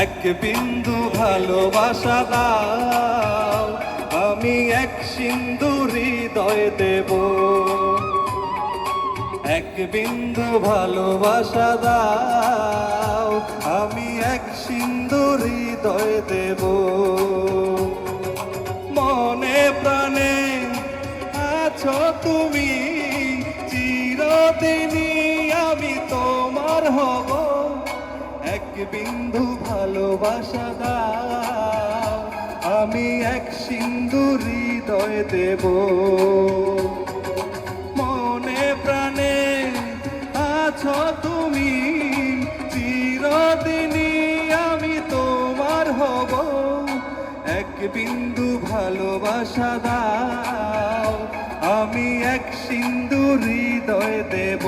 এক বিন্দু ভালোবাসা দাও, আমি এক সিন্ধু হৃদয় দেব। এক বিন্দু ভালোবাসা দাও, আমি এক সিন্ধু হৃদয় দেব। মনে প্রাণে আছো তুমি, চিরদিনই আমি তোমার হব। এক বিন্দু ভালোবাসা দাও, আমি এক সিন্ধু হৃদয় দেব। মনে প্রাণে আছো তুমি, চিরদিনই আমি তোমার হব। এক বিন্দু ভালোবাসা দাও, আমি এক সিন্ধু হৃদয় দেব।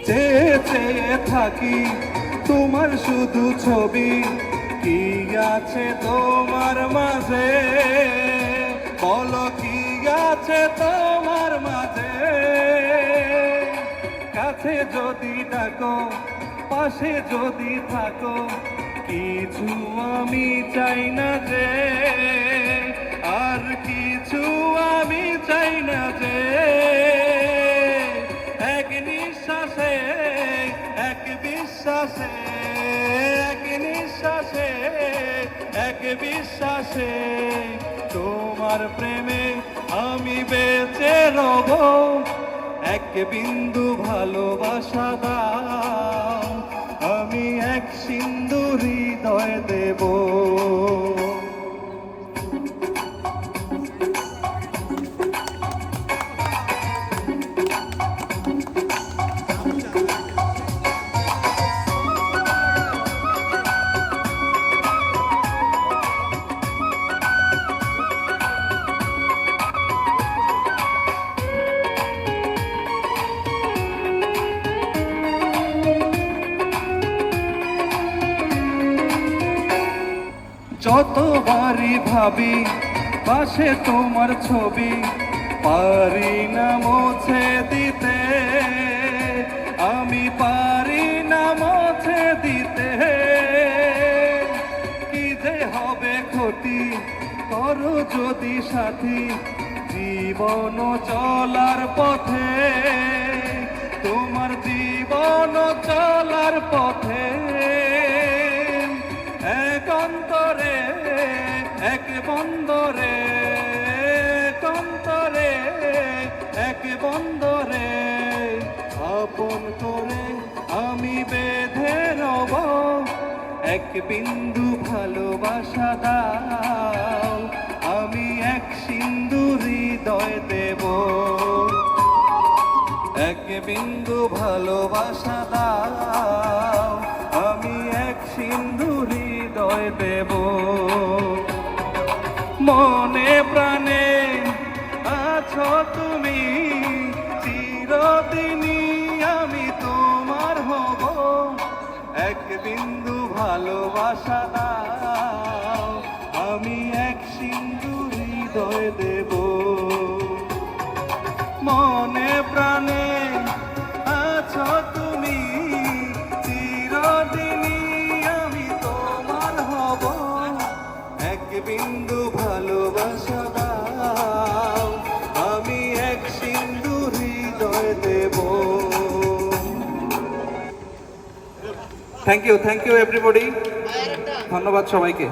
চেয়ে চেয়ে থাকি তোমার শুধু ছবি, কি আছে তোমার মাঝে বলো, কি আছে তোমার মাঝে। কাছে যদি ডাকো, পাশে যদি থাকো, কিছু আমি চাই না যে, আর কিছু আমি চাই না যে। এক নিঃশ্বাসে, এক বিশ্বাসে, এক নিঃশ্বাসে, এক বিশ্বাসে তোমার প্রেমে আমি বেঁচে রব। এক বিন্দু ভালোবাসা দাও, আমি এক সিন্ধু হৃদয় দেব। যতবারই ভাবি পাশে তোমার ছবি, পারি না মুছে দিতে, আমি পারি না মুছে দিতে। কি যে হবে ক্ষতি করো যদি সাথী, জীবন চলার পথে, তোমার জীবন চলার পথে। এক অন্তরে, এক বন্দরে, এক অন্তরে, এক বন্দরে আপন করে আমি বেঁধে রব। এক বিন্দু ভালোবাসা দাও, আমি এক সিন্ধু হৃদয় দেব। এক বিন্দু ভালোবাসা দাও, আমি এক সিন্ধু হৃদয় দেব। মনে প্রাণে আছো তুমি, চিরদিনই আমি তোমার হব। এক বিন্দু ভালোবাসা দাও, আমি এক সিন্ধু হৃদয় দেব। মনে প্রাণে আছো তুমি, চিরদিনই আমি তোমার হব। এক বিন্দু ভালোবাসা দাও, আমি এক সিন্ধু হৃদয় দেব। থ্যাংক ইউ এভরিবডি, ধন্যবাদ সবাইকে।